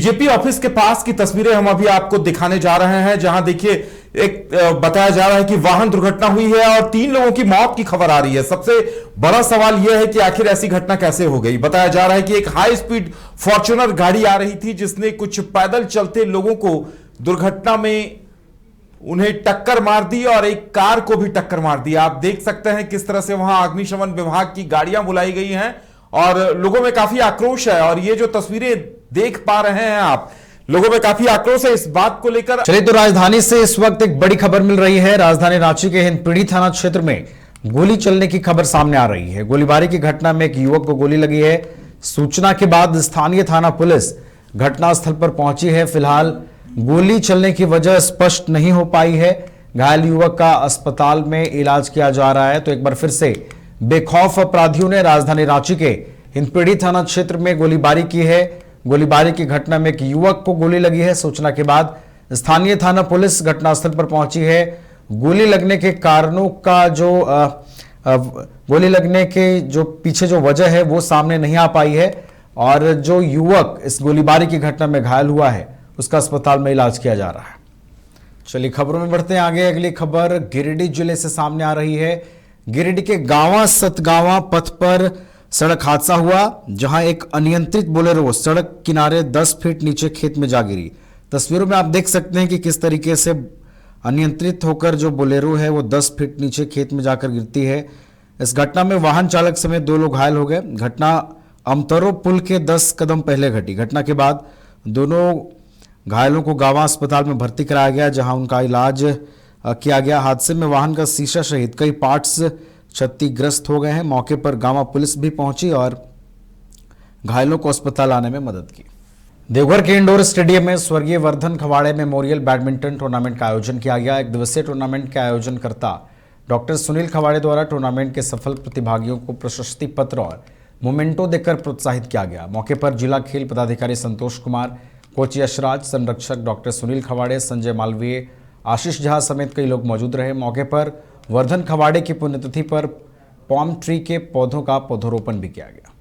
BJP office के पास की तस्वीरें हम अभी आपको दिखाने जा रहे हैं, जहां देखिए एक बताया जा रहा है कि वाहन दुर्घटना हुई है और 3 लोगों की मौत की खबर आ रही है। सबसे बड़ा सवाल यह है कि आखिर ऐसी घटना कैसे हो गई। बताया जा रहा है कि एक हाई स्पीड फॉर्च्यूनर गाड़ी आ रही थी जिसने कुछ पैदल चलते लोगों को दुर्घटना में उन्हें टक्कर मार दी और एक कार को भी टक्कर मार दी। आप देख सकते हैं किस तरह से वहां अग्निशमन विभाग की गाड़ियां बुलाई गई हैं और लोगों में काफी आक्रोश है। और ये जो तस्वीरें देख पा रहे हैं आप, लोगों में काफी आक्रोश है इस बात को लेकर। चलिए, तो राजधानी से इस वक्त एक बड़ी खबर मिल रही है। राजधानी रांची के हिंदपीढ़ी थाना क्षेत्र में गोली चलने की खबर सामने आ रही है। गोलीबारी की घटना में एक युवक को गोली लगी है। सूचना के बाद स्थानीय थाना पुलिस घटनास्थल पर पहुंची है। फिलहाल गोली चलने की वजह स्पष्ट नहीं हो पाई है। घायल युवक का अस्पताल में इलाज किया जा रहा है। तो एक बार फिर से बेखौफ अपराधियों ने राजधानी रांची के हिंदपीढ़ी थाना क्षेत्र में गोलीबारी की है। गोलीबारी की घटना में एक युवक को गोली लगी है। सूचना के बाद स्थानीय थाना पुलिस घटनास्थल पर पहुंची है। गोली लगने के कारणों का गोली लगने के जो पीछे जो वजह है वो सामने नहीं आ पाई है और जो युवक इस गोलीबारी की घटना में घायल हुआ है उसका अस्पताल में इलाज किया जा रहा है। चलिए, खबरों में बढ़ते हैं आगे। अगली खबर गिरिडीह जिले से सामने आ रही है। गिरिडीह के गांवा सतगांवा पथ पर सड़क हादसा हुआ, जहां एक अनियंत्रित बोलेरो सड़क किनारे 10 फीट नीचे खेत में जा गिरी। तस्वीरों में आप देख सकते हैं कि किस तरीके से अनियंत्रित होकर जो बोलेरो है वो 10 फीट नीचे खेत में जाकर गिरती है। इस घटना में वाहन चालक समेत 2 लोग घायल हो गए। घटना अमतरो पुल के 10 कदम पहले घटी। घटना के बाद दोनों घायलों को गांवा अस्पताल में भर्ती कराया गया, जहां उनका इलाज किया गया। हादसे में वाहन का शीशा सहित कई पार्ट्स क्षतिग्रस्त हो गए हैं। मौके पर गांवा पुलिस भी पहुंची और घायलों को अस्पताल आने में मदद की। देवघर के इंडोर स्टेडियम में स्वर्गीय वर्धन खवाड़े मेमोरियल बैडमिंटन टूर्नामेंट का आयोजन किया गया। 1 दिवसीय टूर्नामेंट के आयोजनकर्ता डॉक्टर सुनील खवाड़े द्वारा टूर्नामेंट के सफल प्रतिभागियों को प्रशस्ति पत्र और मोमेंटो देकर प्रोत्साहित किया गया। मौके पर जिला खेल पदाधिकारी संतोष कुमार, कोच यशराज, संरक्षक डॉक्टर सुनील खवाड़े, संजय मालवीय, आशीष झा समेत कई लोग मौजूद रहे। मौके पर वर्धन खवाड़े की पुण्यतिथि पर पॉम ट्री के पौधों का पौधरोपण भी किया गया।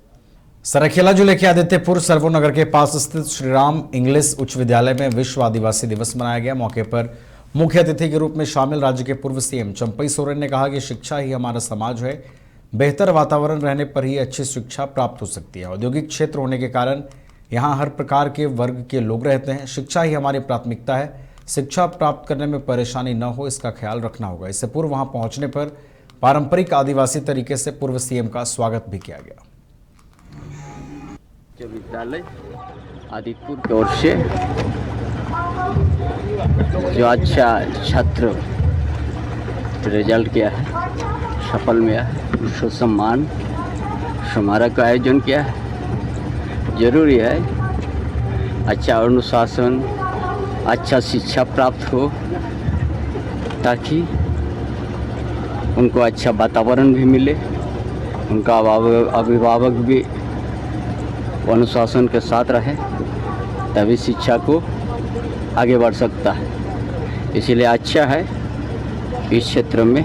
सरायकेला जिले के आदित्यपुर सर्वोनगर के पास स्थित श्रीराम इंग्लिश उच्च विद्यालय में विश्व आदिवासी दिवस मनाया गया। मौके पर मुख्य अतिथि के रूप में शामिल राज्य के पूर्व सीएम चंपई सोरेन ने कहा कि शिक्षा ही हमारा समाज है। बेहतर वातावरण रहने पर ही अच्छी शिक्षा प्राप्त हो सकती है। औद्योगिक क्षेत्र होने के कारण यहाँ हर प्रकार के वर्ग के लोग रहते हैं। शिक्षा ही हमारी प्राथमिकता है। शिक्षा प्राप्त करने में परेशानी न हो, इसका ख्याल रखना होगा। इससे पूर्व वहां पहुंचने पर पारंपरिक आदिवासी तरीके से पूर्व सीएम का स्वागत भी किया गया। विद्यालय आदित्यपुर की ओर से जो अच्छा छात्र रिजल्ट किया है, सफल में है, उसको सम्मान समारोह का आयोजन किया है। जरूरी है अच्छा अनुशासन, अच्छा शिक्षा प्राप्त हो ताकि उनको अच्छा वातावरण भी मिले, उनका अभिभावक भी अनुशासन के साथ रहे, तभी शिक्षा को आगे बढ़ सकता है। इसीलिए अच्छा है इस क्षेत्र में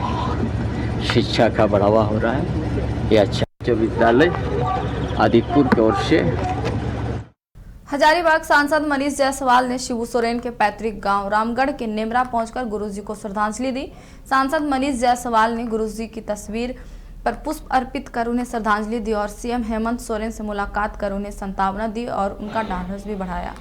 शिक्षा का बढ़ावा हो रहा है। ये अच्छा विद्यालय आदित्यपुर की ओर से। हजारीबाग सांसद मनीष जायसवाल ने शिबू सोरेन के पैतृक गांव रामगढ़ के नेमरा पहुंचकर गुरुजी को श्रद्धांजलि दी। सांसद मनीष जायसवाल ने गुरुजी की तस्वीर पर पुष्प अर्पित कर उन्हें श्रद्धांजलि दी और सीएम हेमंत सोरेन से मुलाकात कर उन्हें सांत्वना दी और उनका ढाढ़स भी बढ़ाया।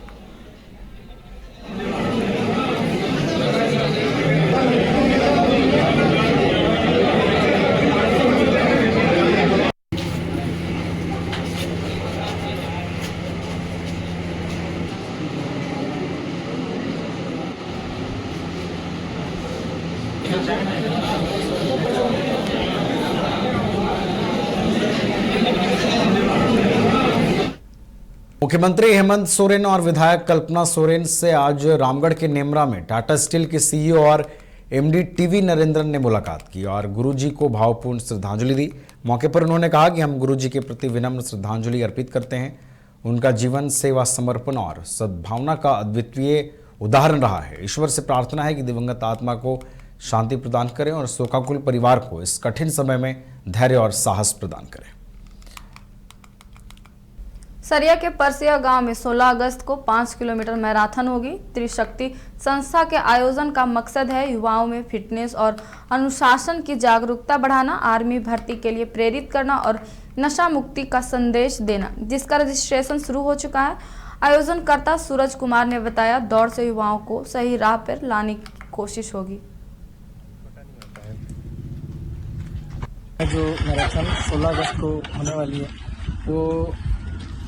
मुख्यमंत्री हेमंत सोरेन और विधायक कल्पना सोरेन से आज रामगढ़ के नेमरा में टाटा स्टील के सीईओ और एमडी टीवी नरेंद्रन ने मुलाकात की और गुरुजी को भावपूर्ण श्रद्धांजलि दी। मौके पर उन्होंने कहा कि हम गुरुजी के प्रति विनम्र श्रद्धांजलि अर्पित करते हैं। उनका जीवन सेवा, समर्पण और सद्भावना का अद्वितीय उदाहरण रहा है। ईश्वर से प्रार्थना है कि दिवंगत आत्मा को शांति प्रदान करें और शोकाकुल परिवार को इस कठिन समय में धैर्य और साहस प्रदान करें। सरिया के परसिया गांव में 16 अगस्त को 5 किलोमीटर मैराथन होगी। त्रिशक्ति संस्था के आयोजन का मकसद है युवाओं में फिटनेस और अनुशासन की जागरूकता बढ़ाना, आर्मी भर्ती के लिए प्रेरित करना और नशा मुक्ति का संदेश देना, जिसका रजिस्ट्रेशन शुरू हो चुका है। आयोजनकर्ता सूरज कुमार ने बताया, दौड़ से युवाओं को सही राह पर लाने की कोशिश होगी। जो मैराथन 16 अगस्त को होने वाली है वो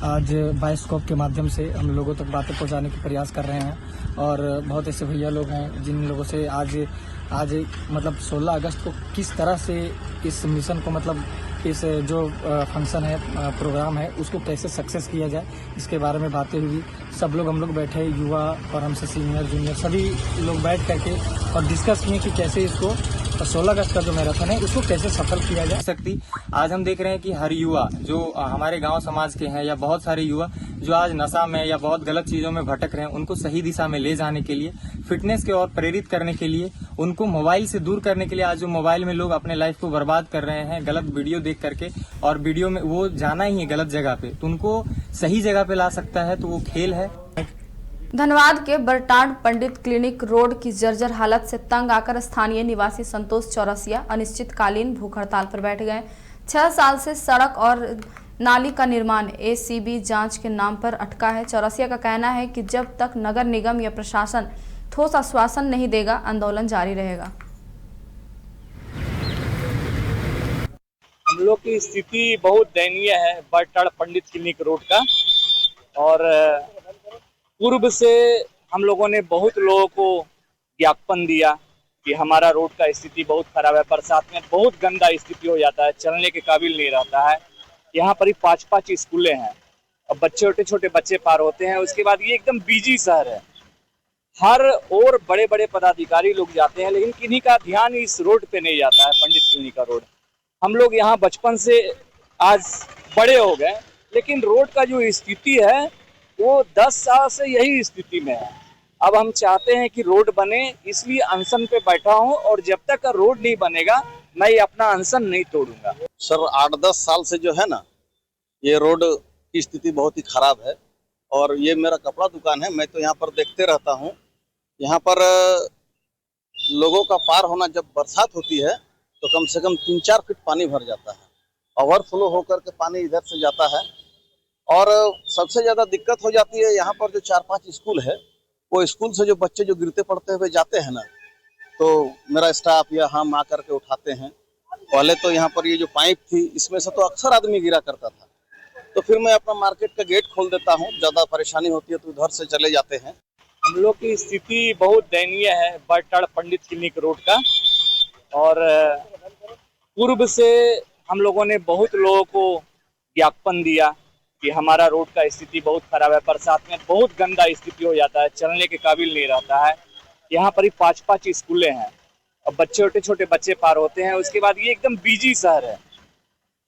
आज बायोस्कोप के माध्यम से हम लोगों तक बातें पहुंचाने का प्रयास कर रहे हैं और बहुत ऐसे भैया लोग हैं जिन लोगों से आज मतलब 16 अगस्त को किस तरह से इस मिशन को मतलब इस जो फंक्शन है प्रोग्राम है उसको कैसे सक्सेस किया जाए इसके बारे में बातें हुई। सब लोग हम लोग बैठे युवा और हमसे सीनियर जूनियर सभी लोग बैठ करके और डिस्कस किए कि कैसे इसको 16 अगस्त का जो मैराथन है उसको कैसे सफल किया जा सकती। आज हम देख रहे हैं कि हर युवा जो हमारे गांव समाज के हैं या बहुत सारे युवा जो आज नशा में या बहुत गलत चीजों में भटक रहे हैं उनको सही दिशा में ले जाने के लिए, फिटनेस की ओर प्रेरित करने के लिए, उनको मोबाइल से दूर करने के लिए, आज जो मोबाइल में लोग अपने लाइफ को बर्बाद कर रहे हैं गलत वीडियो देख करके और वीडियो में वो जाना ही है गलत जगह पे, तो उनको सही जगह पे ला सकता है तो वो खेल है। धनबाद के बरटांड पंडित क्लिनिक रोड की जर्जर हालत से तंग आकर स्थानीय निवासी संतोष चौरसिया अनिश्चितकालीन भूख हड़ताल पर बैठ गए। 6 साल से सड़क और नाली का निर्माण एसीबी जांच के नाम पर अटका है। चौरसिया का कहना है कि जब तक नगर निगम या प्रशासन ठोस आश्वासन नहीं देगा, आंदोलन जारी रहेगा। हम लोग की स्थिति बहुत दयनीय है बरटांड पंडित क्लिनिक रोड का, और पूर्व से हम लोगों ने बहुत लोगों को ज्ञापन दिया कि हमारा रोड का स्थिति बहुत खराब है, बरसात में बहुत गंदा स्थिति हो जाता है, चलने के काबिल नहीं रहता है। यहाँ पर ही 5-5 स्कूलें हैं और बच्चे छोटे छोटे बच्चे पार होते हैं। उसके बाद ये एकदम बिजी शहर है, हर और बड़े बड़े पदाधिकारी लोग जाते हैं लेकिन किन्हीं का ध्यान इस रोड पे नहीं जाता है, पंडित क्लिनिक का रोड। हम लोग यहाँ बचपन से आज बड़े हो गए लेकिन रोड का जो स्थिति है वो 10 साल से यही स्थिति में है। अब हम चाहते हैं कि रोड बने, इसलिए अनशन पे बैठा हूं और जब तक रोड नहीं बनेगा मैं अपना अनशन नहीं तोड़ूंगा। सर 8-10 साल से जो है ना ये रोड की स्थिति बहुत ही खराब है और ये मेरा कपड़ा दुकान है, मैं तो यहाँ पर देखते रहता हूँ। यहाँ पर लोगों का पार होना जब बरसात होती है तो कम से कम 3-4 फीट पानी भर जाता है, ओवरफ्लो होकर के पानी इधर से जाता है। और सबसे ज़्यादा दिक्कत हो जाती है यहाँ पर जो 4-5 स्कूल है, वो स्कूल से जो बच्चे जो गिरते पड़ते हुए जाते हैं ना, तो मेरा स्टाफ या हम आकर के उठाते हैं। पहले तो यहाँ पर ये जो पाइप थी इसमें से तो अक्सर आदमी गिरा करता था, तो फिर मैं अपना मार्केट का गेट खोल देता हूँ, ज़्यादा परेशानी होती है तो उधर से चले जाते हैं। हम लोग की स्थिति बहुत दयनीय है बरटांड पंडित क्लिनिक रोड का, और पूर्व से हम लोगों ने बहुत लोगों को ज्ञापन दिया कि हमारा रोड का स्थिति बहुत खराब है, बरसात में बहुत गंदा स्थिति हो जाता है, चलने के काबिल नहीं रहता है। यहाँ पर ही 5-5 स्कूलें हैं और बच्चे छोटे छोटे बच्चे पार होते हैं। उसके बाद ये एकदम बिजी शहर है,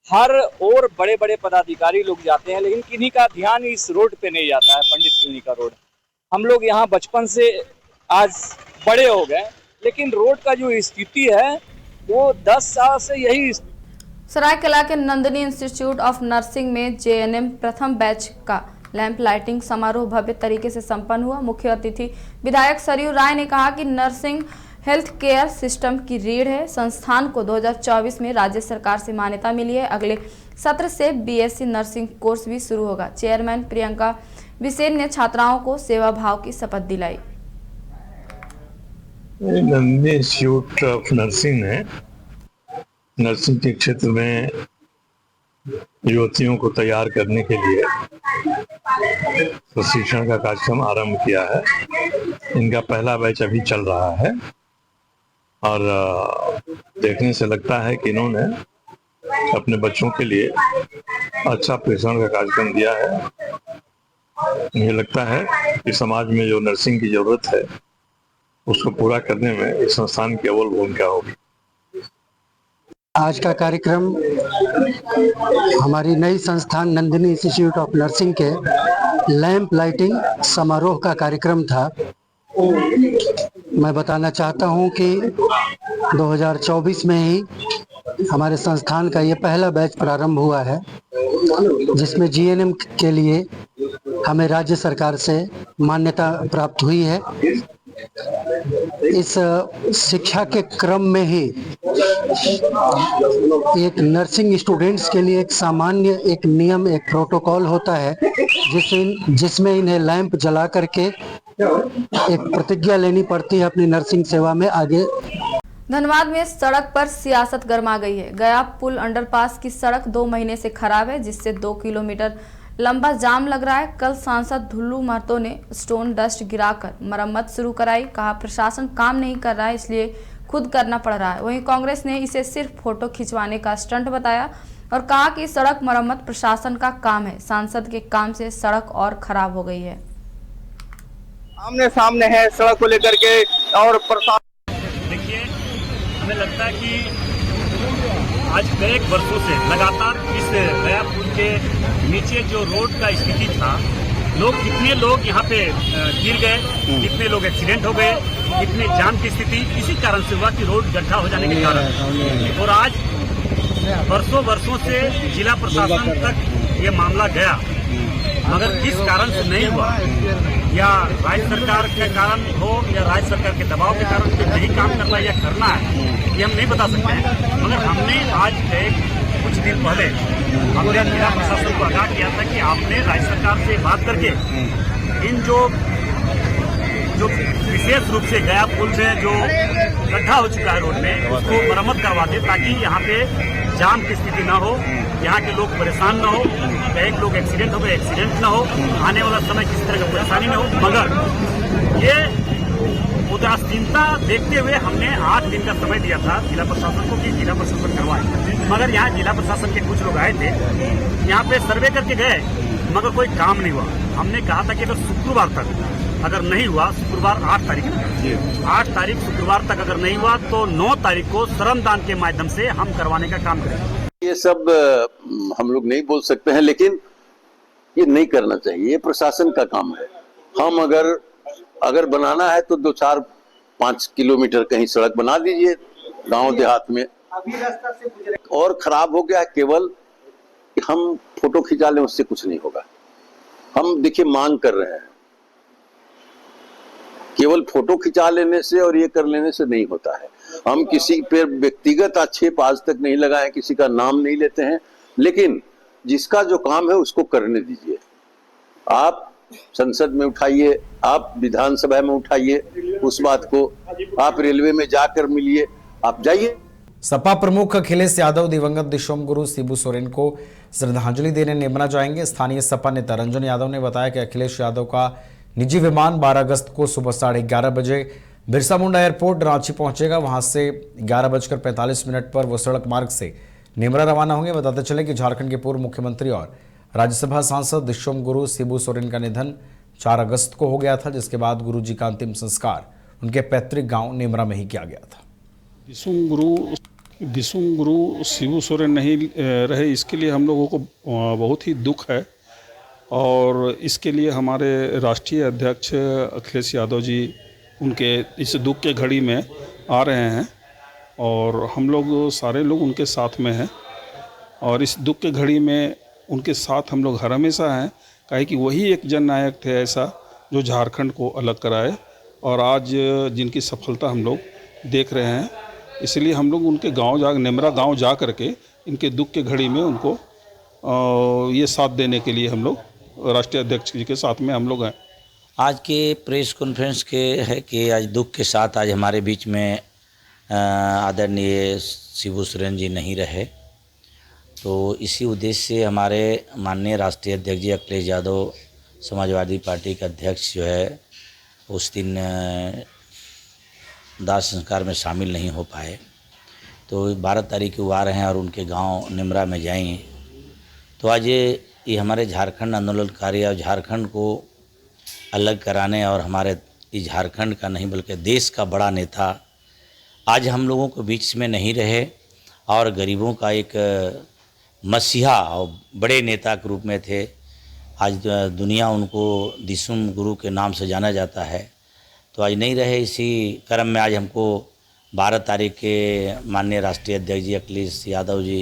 हर और बड़े बड़े पदाधिकारी लोग जाते हैं लेकिन किन्हीं का ध्यान इस रोड पे नहीं जाता है, पंडित क्लिनिक का रोड। हम लोग यहाँ बचपन से आज बड़े हो गए लेकिन रोड का जो स्थिति है वो 10 साल से यही। सरायकला के नंदिनी इंस्टीट्यूट ऑफ नर्सिंग में जेएनएम प्रथम बैच का लैंप लाइटिंग समारोह भव्य तरीके से संपन्न हुआ। मुख्य अतिथि विधायक सरयू राय ने कहा कि नर्सिंग हेल्थ केयर सिस्टम की रीढ़ है। संस्थान को 2024 में राज्य सरकार से मान्यता मिली है। अगले सत्र से बीएससी नर्सिंग कोर्स भी शुरू होगा। चेयरमैन प्रियंका बिसेन ने छात्राओं को सेवा भाव की शपथ दिलाई। नंदिनी इंस्टीट्यूट ऑफ नर्सिंग है, नर्सिंग के क्षेत्र में युवतियों को तैयार करने के लिए प्रशिक्षण का कार्यक्रम आरंभ किया है। इनका पहला बैच अभी चल रहा है और देखने से लगता है कि इन्होंने अपने बच्चों के लिए अच्छा प्रशिक्षण का कार्यक्रम दिया है। मुझे लगता है कि समाज में जो नर्सिंग की जरूरत है उसको पूरा करने में इस संस्थान की अव्वल भूमिका होगी। आज का कार्यक्रम हमारी नई संस्थान नंदिनी इंस्टीट्यूट ऑफ नर्सिंग के लैंप लाइटिंग समारोह का कार्यक्रम था। मैं बताना चाहता हूं कि 2024 में ही हमारे संस्थान का ये पहला बैच प्रारंभ हुआ है जिसमें जीएनएम के लिए हमें राज्य सरकार से मान्यता प्राप्त हुई है। इस शिक्षा के क्रम में ही एक नर्सिंग स्टूडेंट्स के लिए एक सामान्य एक नियम एक प्रोटोकॉल होता है जिसमें इन्हें लैंप जला करके एक प्रतिज्ञा लेनी पड़ती है अपनी नर्सिंग सेवा में आगे। धनबाद में सड़क पर सियासत गर्मा गई है। गया पुल अंडरपास की सड़क 2 महीने से खराब है, जिससे 2 किलोमीटर लंबा जाम लग रहा है। कल सांसद धुल्लू महतो ने स्टोन डस्ट गिराकर मरम्मत शुरू कराई। कहा प्रशासन काम नहीं कर रहा है, इसलिए खुद करना पड़ रहा है। वहीं कांग्रेस ने इसे सिर्फ फोटो खिंचवाने का स्टंट बताया और कहा कि सड़क मरम्मत प्रशासन का काम है। सांसद के काम से सड़क और खराब हो गई है। आमने सामने है सड़क को लेकर के और प्रशासन। देखिए, हमें लगता है कि आज कई वर्षों से लगातार इस गया पुल के नीचे जो रोड का स्थिति था, कितने लोग यहाँ पे गिर गए, कितने लोग एक्सीडेंट हो गए, कितने जाम की स्थिति इसी कारण से हुआ कि रोड गड्ढा हो जाने के कारण। और आज वर्षों से जिला प्रशासन तक ये मामला गया, मगर किस कारण से नहीं हुआ, या राज्य सरकार के कारण हो या राज्य सरकार के दबाव के कारण से नहीं काम करना या करना है, ये हम नहीं बता सकते हैं। मगर हमने आज कुछ दिन पहले हमने जिला प्रशासन को आगाह किया था कि आपने राज्य सरकार से बात करके इन जो विशेष रूप से गया पुल में जो गड्ढा हो चुका है रोड में, उसको मरम्मत करवा दे, ताकि यहाँ पे जाम की स्थिति ना हो, यहाँ के लोग परेशान ना हो, कई लोग एक्सीडेंट हो गए, एक्सीडेंट ना हो, आने वाला समय किसी तरह की परेशानी ना हो। मगर ये उदासीनता देखते हुए हमने 8 दिन का समय दिया था जिला प्रशासन को कि जिला प्रशासन करवाए। मगर यहाँ जिला प्रशासन के कुछ लोग आए थे, यहाँ पे सर्वे करके गए, मगर कोई काम नहीं हुआ। हमने कहा था कि अगर शुक्रवार तक अगर नहीं हुआ, शुक्रवार 8 तारीख 8 तारीख शुक्रवार तक अगर नहीं हुआ तो 9 तारीख को श्रमदान के माध्यम से हम करवाने का काम करेंगे। ये सब हम लोग नहीं बोल सकते हैं, लेकिन ये नहीं करना चाहिए, ये प्रशासन का काम है। हम अगर बनाना है तो 2-4-5 किलोमीटर कहीं सड़क बना दीजिए गांव देहात में। और खराब हो गया है, केवल हम फोटो खिंचा लें उससे कुछ नहीं होगा। हम देखिए मांग कर रहे हैं, केवल फोटो खिंचा लेने से और ये कर लेने से नहीं होता है। हम किसी पे व्यक्तिगत आक्षेप आज तक नहीं लगाए, किसी का नाम नहीं लेते हैं, लेकिन जिसका जो काम है उसको करने दीजिए। आप संसद में उठाइए, आप विधानसभा में उठाइए उस बात को, आप रेलवे में जाकर मिलिए, आप जाइए। सपा प्रमुख अखिलेश यादव दिवंगत दिशोम गुरु शिबू सोरेन को श्रद्धांजलि देने नेमरा जाएंगे। स्थानीय सपा नेता रंजन यादव ने बताया कि अखिलेश यादव का निजी विमान 12 अगस्त को सुबह 11:30 बजे बिरसा मुंडा एयरपोर्ट रांची पहुंचेगा। वहां से 11:45 पर वो सड़क मार्ग से नेमरा रवाना होंगे। बताते चले कि झारखंड के पूर्व मुख्यमंत्री और राज्यसभा सांसद दिशोम गुरु शिबू सोरेन का निधन 4 अगस्त को हो गया था, जिसके बाद गुरु जी का अंतिम संस्कार उनके पैतृक गांव नेमरा में ही किया गया था। दिशुम गुरु शिबू सोरेन नहीं रहे, इसके लिए हम लोगों को बहुत ही दुख है। और इसके लिए हमारे राष्ट्रीय अध्यक्ष अखिलेश यादव जी उनके इस दुख के घड़ी में आ रहे हैं और हम लोग सारे लोग उनके साथ में हैं। और इस दुख के घड़ी में उनके साथ हम लोग हर हमेशा हैं, काहे कि वही एक जननायक थे ऐसा जो झारखंड को अलग कराए, और आज जिनकी सफलता हम लोग देख रहे हैं। इसलिए हम लोग उनके नेमरा गांव जा करके इनके दुख के घड़ी में उनको ये साथ देने के लिए हम लोग राष्ट्रीय अध्यक्ष जी के साथ में हम लोग हैं। आज के प्रेस कॉन्फ्रेंस के है कि आज दुख के साथ आज हमारे बीच में आदरणीय शिबू सोरेन जी नहीं रहे, तो इसी उद्देश्य से हमारे माननीय राष्ट्रीय अध्यक्ष जी अखिलेश यादव समाजवादी पार्टी के अध्यक्ष जो है उस दिन दाह संस्कार में शामिल नहीं हो पाए। तो 12 तारीख को आ रहे हैं और उनके गांव नेमरा में जाएंगे। तो आज ये हमारे झारखंड आंदोलनकारी और झारखंड को अलग कराने और हमारे इस झारखंड का नहीं बल्कि देश का बड़ा नेता आज हम लोगों को बीच में नहीं रहे और गरीबों का एक मसीहा और बड़े नेता के रूप में थे। आज दुनिया उनको दिशुम गुरु के नाम से जाना जाता है, तो आज नहीं रहे। इसी क्रम में आज हमको 12 तारीख के माननीय राष्ट्रीय अध्यक्ष जी अखिलेश यादव जी